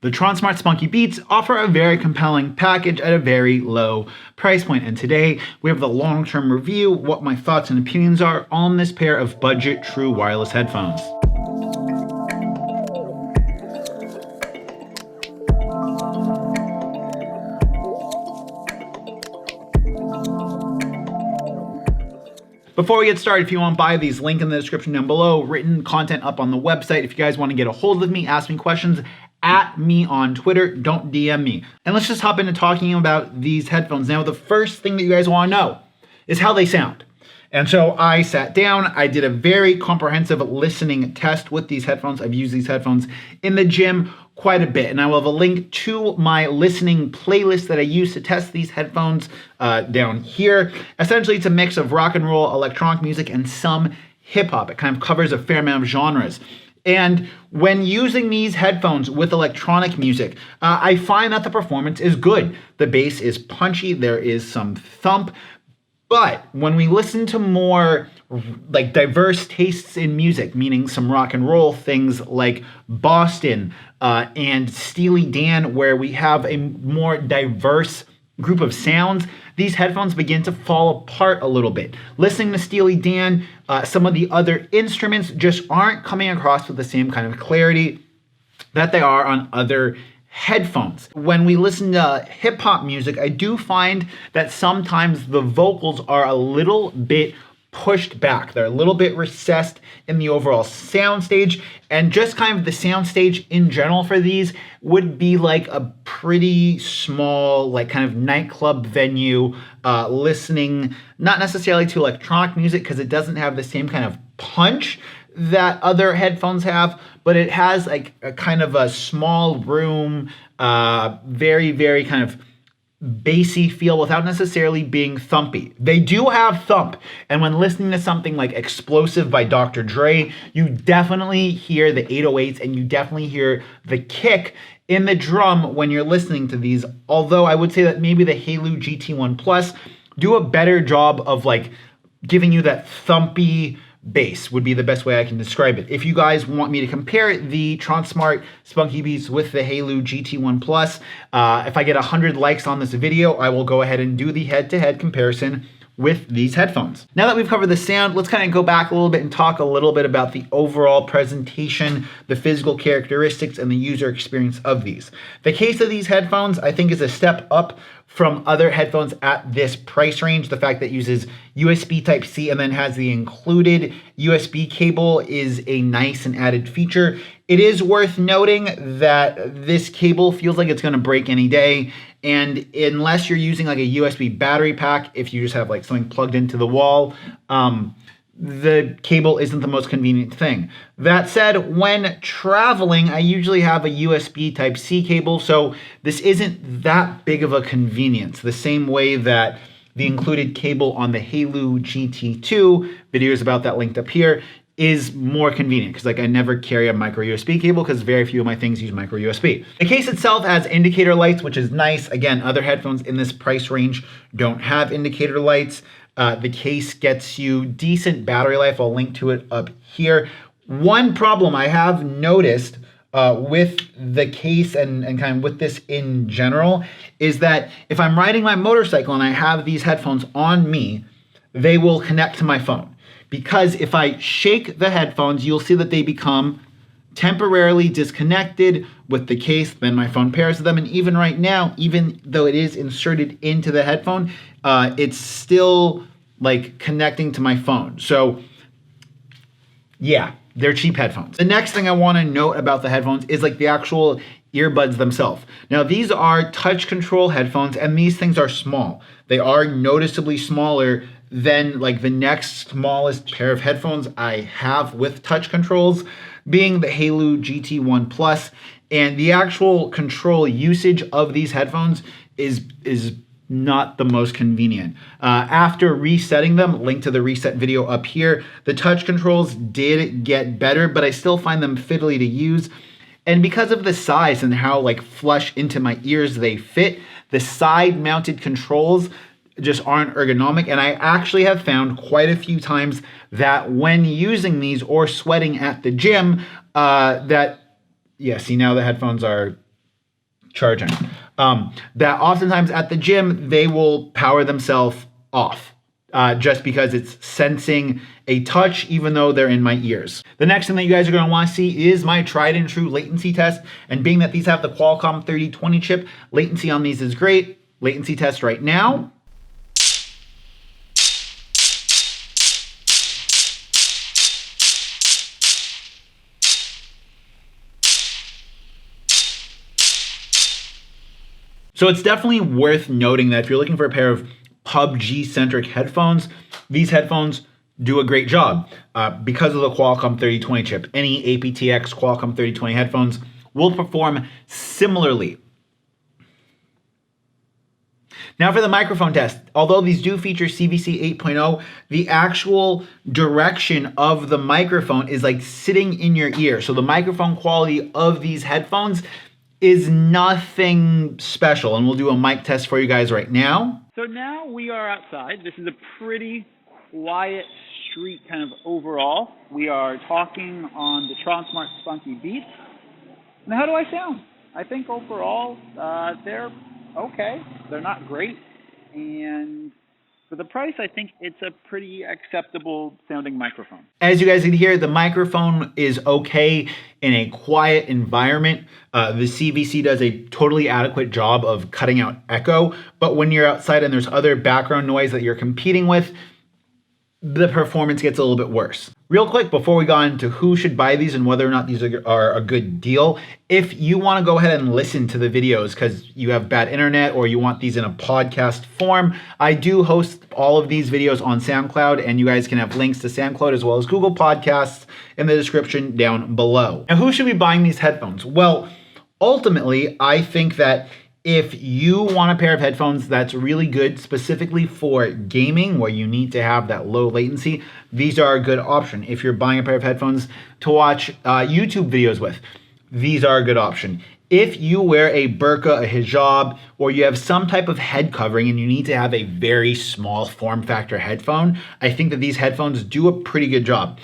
The Tronsmart Spunky Beats offer a very compelling package at a very low price point, and today we have the long-term review, what my thoughts and opinions are on this pair of budget true wireless headphones. Before we get started, if you want to buy these, link in the description down below, written content up on the website. If you guys want to get a hold of me, ask me questions, at me on Twitter, don't DM me. And let's just hop into talking about these headphones. Now, the first thing that you guys want to know is how they sound. And so I sat down, I did a very comprehensive listening test with these headphones. I've used these headphones in the gym quite a bit, and I will have a link to my listening playlist that I use to test these headphones down here. Essentially, it's a mix of rock and roll, electronic music, and some hip hop. It kind of covers a fair amount of genres. And when using these headphones with electronic music, I find that the performance is good. The bass is punchy, there is some thump. But when we listen to more like diverse tastes in music, meaning some rock and roll, things like Boston and Steely Dan, where we have a more diverse group of sounds, these headphones begin to fall apart a little bit. Listening to Steely Dan, some of the other instruments just aren't coming across with the same kind of clarity that they are on other headphones. When we listen to hip hop music, I do find that sometimes the vocals are a little bit pushed back. They're a little bit recessed in the overall soundstage, and just kind of the soundstage in general for these would be like a pretty small, like kind of nightclub venue, listening not necessarily to electronic music because it doesn't have the same kind of punch that other headphones have, but it has like a kind of a small room, very, very kind of bassy feel without necessarily being thumpy. They do have thump, and when listening to something like Explosive by Dr. Dre, you definitely hear the 808s and you definitely hear the kick in the drum when you're listening to these, although I would say that maybe the Halo GT1 Plus do a better job of like giving you that thumpy bass would be the best way I can describe it. If you guys want me to compare the Tronsmart Spunky Beats with the Halo GT1 Plus, if I get 100 likes on this video, I will go ahead and do the head-to-head comparison with these headphones. Now that we've covered the sound, let's kind of go back a little bit and talk a little bit about the overall presentation, the physical characteristics, and the user experience of these. The case of these headphones, I think, is a step up from other headphones at this price range. The fact that it uses USB Type-C and then has the included USB cable is a nice and added feature. It is worth noting that this cable feels like it's going to break any day, and unless you're using like a USB battery pack, if you just have like something plugged into the wall, the cable isn't the most convenient thing. That said, when traveling, I usually have a USB Type-C cable, so this isn't that big of a convenience. The same way that the included cable on the Halo GT2, videos about that linked up here, is more convenient because like I never carry a micro USB cable because very few of my things use micro USB. The case itself has indicator lights, which is nice. Again, other headphones in this price range don't have indicator lights. The case gets you decent battery life. I'll link to it up here. One problem I have noticed with the case and kind of with this in general is that if I'm riding my motorcycle and I have these headphones on me, they will connect to my phone. Because if I shake the headphones, you'll see that they become temporarily disconnected with the case, then my phone pairs with them, and even right now, even though it is inserted into the headphone, it's still like connecting to my phone. So yeah, they're cheap headphones. The next thing I want to note about the headphones is like the actual earbuds themselves. Now these are touch control headphones, and these things are small. They are noticeably smaller than like the next smallest pair of headphones I have with touch controls, being the Halo GT1 Plus, and the actual control usage of these headphones is not the most convenient. After resetting them, link to the reset video up here, the touch controls did get better, but I still find them fiddly to use. And because of the size and how like flush into my ears they fit, the side mounted controls just aren't ergonomic, and I actually have found quite a few times that when using these or sweating at the gym, yeah, see now the headphones are charging. That oftentimes at the gym, they will power themselves off just because it's sensing a touch, even though they're in my ears. The next thing that you guys are going to want to see is my tried and true latency test. And being that these have the Qualcomm 3020 chip, latency on these is great. Latency test right now. So it's definitely worth noting that if you're looking for a pair of PUBG-centric headphones, these headphones do a great job because of the Qualcomm 3020 chip. Any aptX Qualcomm 3020 headphones will perform similarly. Now for the microphone test, although these do feature CVC 8.0, the actual direction of the microphone is like sitting in your ear. So the microphone quality of these headphones is nothing special, and we'll do a mic test for you guys right now. So now we are outside. This is a pretty quiet street kind of overall. We are talking on the Tronsmart Spunky beats. Now how do I sound? I think overall they're okay. They're not great, and for the price, I think it's a pretty acceptable sounding microphone. As you guys can hear, the microphone is okay in a quiet environment. The CVC does a totally adequate job of cutting out echo, but when you're outside and there's other background noise that you're competing with, the performance gets a little bit worse. Real quick, before we go into who should buy these and whether or not these are a good deal, if you want to go ahead and listen to the videos because you have bad internet or you want these in a podcast form, I do host all of these videos on SoundCloud, and you guys can have links to SoundCloud as well as Google Podcasts in the description down below. Now, who should be buying these headphones? Well, ultimately, I think that if you want a pair of headphones that's really good specifically for gaming where you need to have that low latency, these are a good option. If you're buying a pair of headphones to watch YouTube videos with, these are a good option. If you wear a burqa, a hijab, or you have some type of head covering and you need to have a very small form factor headphone, I think that these headphones do a pretty good job.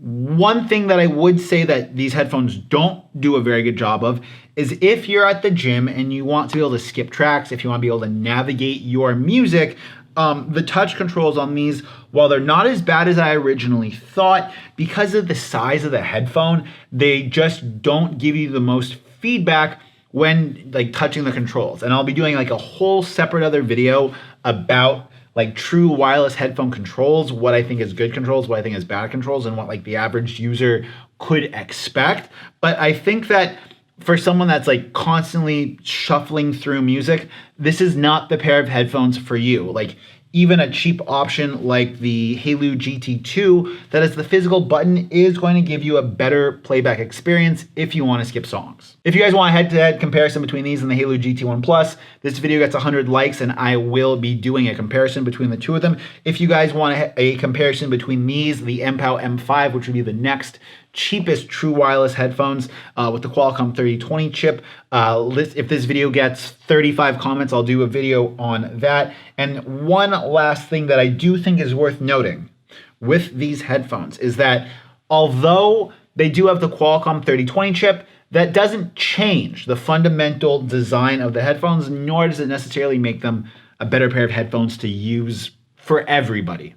One thing that I would say that these headphones don't do a very good job of is if you're at the gym and you want to be able to skip tracks, if you want to be able to navigate your music, the touch controls on these, while they're not as bad as I originally thought, because of the size of the headphone, they just don't give you the most feedback when like touching the controls. And I'll be doing like a whole separate other video about like true wireless headphone controls, what I think is good controls, what I think is bad controls, and what like the average user could expect. But I think that for someone that's like constantly shuffling through music, this is not the pair of headphones for you. Like even a cheap option like the Halo GT2 that has the physical button is going to give you a better playback experience if you want to skip songs. If you guys want a head-to-head comparison between these and the Halo GT1 Plus, this video gets 100 likes and I will be doing a comparison between the two of them. If you guys want a comparison between these, the MPOW M5, which would be the next cheapest true wireless headphones with the Qualcomm 3020 chip. If this video gets 35 comments, I'll do a video on that. And one last thing that I do think is worth noting with these headphones is that although they do have the Qualcomm 3020 chip, that doesn't change the fundamental design of the headphones, nor does it necessarily make them a better pair of headphones to use for everybody.